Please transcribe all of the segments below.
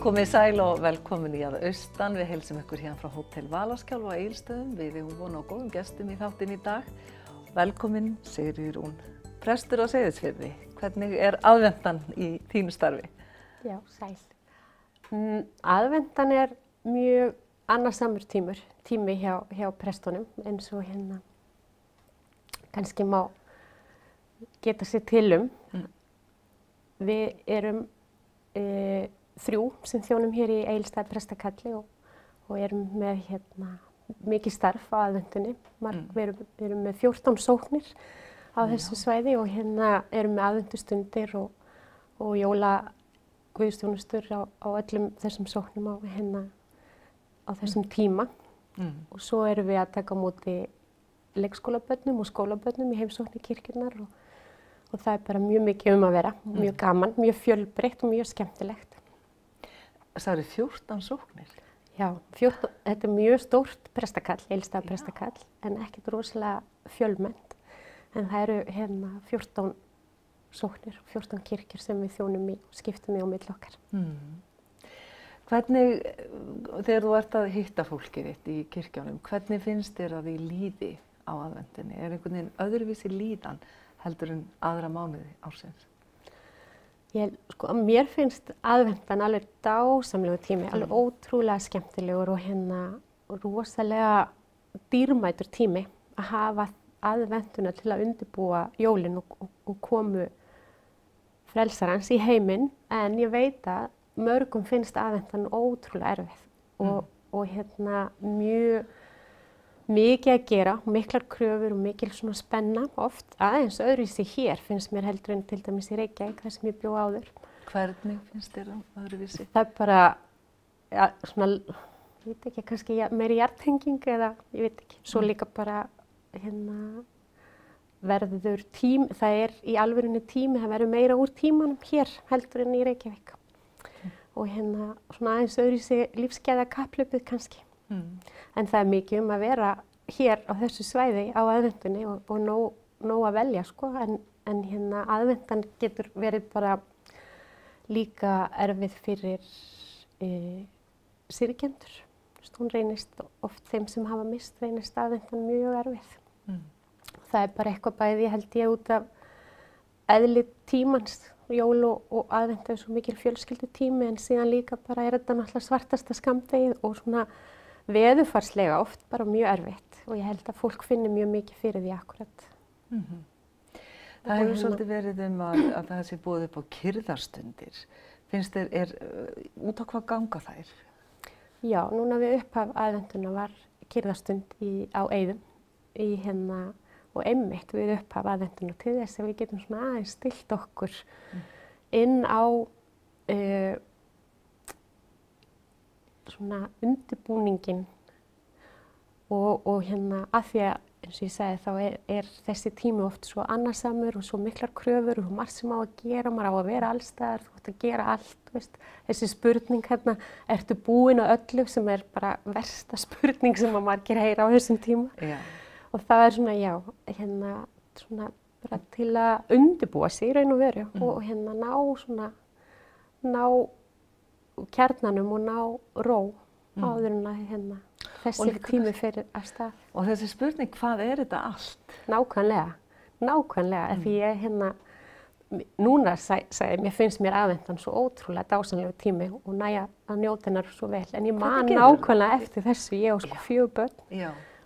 Komið sæl og velkomin í að austan. Við heilsum ykkur hérna frá Hótel Valaskjálf á Egilsstöðum. Við eigum von á góðum gestum í þáttinn í dag. Velkomin Sigríður Rún, prestur á Seyðisfirði. Hvernig aðventan í þínu starfi? Já, sæl. Aðventan mjög annarsamur tími hjá prestunum, eins og hérna kannski má geta sér til Við erum 3 sem þjónum hér í Egilsstaða prestakalli og erum með mikið starf á aðventunni. Við erum með 14 sóknir á þessu svæði og erum með aðventustundir og jólaguðsþjónustur á öllum þessum sóknum á þessum tíma. Og svo erum við að taka á móti leikskólabörnum og skólabörnum í heimsókn í kirkjurnar og það bara mjög mikið að vera, mjög gaman, mjög fjölbreytt og mjög skemmtilegt. Það eru 14 sóknir? Já, þetta mjög stórt prestakall, Egilsstaða prestakall, en ekkert rosalega fjölmennt. En það eru 14 sóknir, 14 kirkjur sem við þjónum í og skiptum í á milli okkar. Hvernig, þegar þú ert að hitta fólkið þitt í kirkjunum, hvernig finnst þér að því líði á aðventunni? Er einhvern veginn öðruvísi líðan heldur en aðra mánuði ársins? Mér finnst aðventan alveg dásamlegur tími, alveg ótrúlega skemmtilegur og rosalega dýrmætur tími að hafa aðventuna til að undirbúa jólin og komu frelsarans í heiminn. En ég veit að mörgum finnst aðventan ótrúlega erfið og mjög mikið að gera, miklar kröfur og mikil svona spenna oft. Aðeins öðruvísi hér finnst mér heldur en til dæmis í Reykjavík, þar sem ég bjó áður. Hvernig finnst þér öðruvísi? Það bara, svona, ég veit ekki, kannski meiri jarðtenging eða ég veit ekki. Svo líka bara verður það í alvörunni tími, það verður meira úr tímanum hér heldur en í Reykjavík. Og svona aðeins öðruvísi lífsgæða kapphlaupið kannski. En það mikið að vera hér á þessu svæði á aðventunni og nóg að velja en aðventan getur verið bara líka erfið fyrir syrgjendur. Hún reynist oft þeim sem hafa mist reynist aðventan mjög erfið. Það bara eitthvað bæði held ég út af eðli tímans. Jól og aðventa svo mikil fjölskyldutími en síðan líka bara þetta náttúrulega svartasta skammdegið og svona veðurfarslega oft bara mjög erfitt og ég held að fólk finni mjög mikið fyrir því akkurat. Það hefur svolítið verið að það sé boðið upp á kyrrðarstundir. Finnst þér, út á hvað ganga þær? Já, núna við upphaf aðventuna var kyrrðarstund á Eiðum og einmitt við upphaf aðventuna til þess að við getum svona aðeins stillt okkur inn á svona undirbúningin og að því að eins og ég sagði þá er þessi tími oft svo annarsamur og svo miklar kröfur og margt sem á að gera, maður á að vera allstaðar, þú átt að gera allt, veist. Þessi spurning ertu búin á öllu sem er bara versta spurning sem að margir heyra á þessum tíma. Já. Og það er svona, svona bara til að undirbúa sig í raun og veru og ná kjarnanum og ná ró áður en að þessi tími fyrir af stað. Og þessi spurning, hvað er þetta allt? Nákvæmlega, því ég núna sagði, mér finnst mér aðventan svo ótrúlega dásamlegur tími og næja að njóta hennar svo vel. En ég man nákvæmlega eftir þessu, ég á 4 börn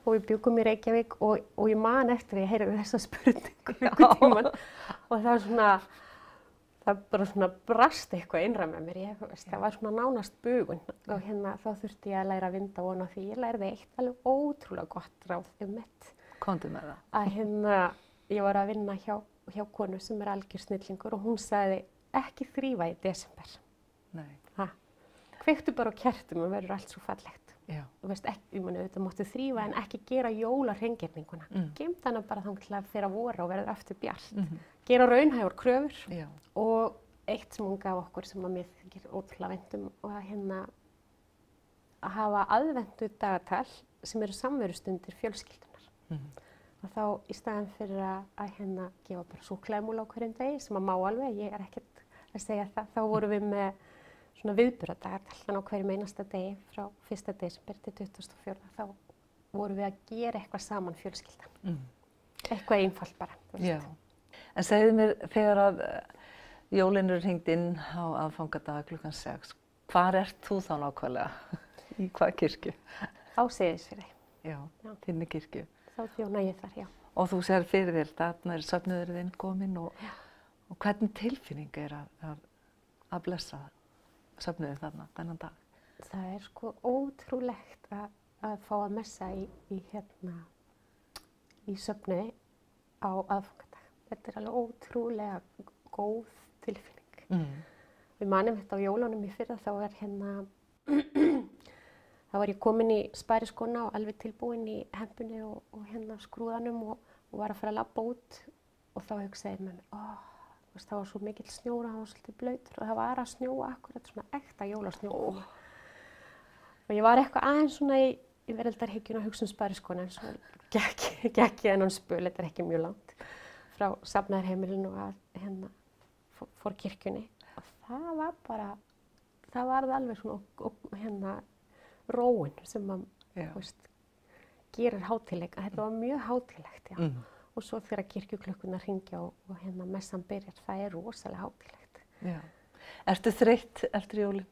og við bjuggum í Reykjavík og ég man eftir að ég heyrði þessa spurningu einhvern tímann og það var svona, það bara svona brast eitthvað innra með mér, það var svona nánast bugun og þá þurfti ég að læra að vinda ofan á því. Ég lærði eitt alveg ótrúlega gott ráð mitt. Komdu með það. Að ég var að vinna hjá konu sem er algjör snillingur og hún sagði ekki þrífa í desember. Nei. Kveiktu bara á kertum og verður allt svo fallegt. Já. Þú veist, ekki, ég meni, auðvitað máttu þrífa en ekki gera jólahreingerðninguna. Geymt hana bara þangað til að fyrir að vora og verður aftur bjart. Gera raunhæfar kröfur. Já. Og eitt sem hún gaf okkur sem að mér þykir ótrúlega vænt um og að hafa aðventu dagatal sem eru samverustundir fjölskyldunar. Og þá í staðinn fyrir að gefa bara súkkulaðimúla á hverjum degi sem að má alveg, ég er ekkert að segja það, þá vorum við með svona viðburðardagatal á hverjum einasta degi frá 1. desember til 24. Þá vorum við að gera eitthvað saman fjölskyldan. Eitthvað einfalt bara. Já. En segðu mér þegar að jólin eru hringt inn á aðfangadag klukkan 6, hvar ert þú þá nákvæmlega? Í hvað kirkju? Á Seyðisfirði. Já, þinni kirkju. Þá þjóna ég þar, já. Og þú sér fyrir þér, þarna er söfnuðurinn kominn og hvernig tilfinning er að blessa söfnuðin þarna, þennan dag? Það er sko ótrúlegt að fá að messa í söfnuði á aðfangadag. Þetta er alveg ótrúlega góð tilfinning. Við manum þetta á jólunum í fyrra, þá var ég komin í spæriskóna og alveg tilbúin í hempunni og skrúðanum og var að fara að labba út og þá hugsaði ég með mér, það var svo mikill snjór og hann var svolítið blautur og það var að snjóa akkurat svona ekta jólasnjó. Og ég var eitthvað aðeins svona í veraldarhyggjuna að hugsa um spæriskóna en svo gekk ég þennan spöl, þetta er ekki mjög langt, frá safnaðarheimilinu að fór kirkjunni og það var alveg svona róin sem gerir hátíðleika. Þetta var mjög hátíðlegt, já. Og svo þegar kirkjuklukkurnar hringja og messan byrjar, það er rosalega hátíðlegt. Já. Ertu þreytt eftir jólin?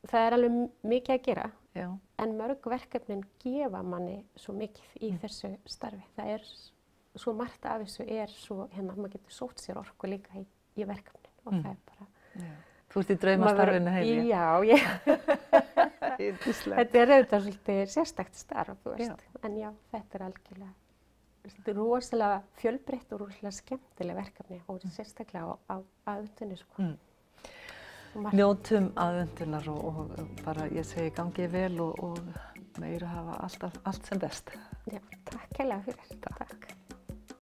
Það er alveg mikið að gera, já. En mörg verkefnin gefa manni svo mikið í þessu starfi. Það er svo margt af þessu maður getur sótt sér orku líka í verkefnin og það er bara... Já. Þú ert í draumastarfinu heim. Já. Þetta er auðvitað svolítið sérstakt starf, þú veist. Já. En já, þetta er algjörlega rosalega fjölbreytt og rosalega skemmtileg verkefni og sérstaklega á aðvendunni, sko. Njótum aðvendunar og bara ég segi gangið vel og meira hafa allt sem best. Já, takk kærlega fyrir. Takk.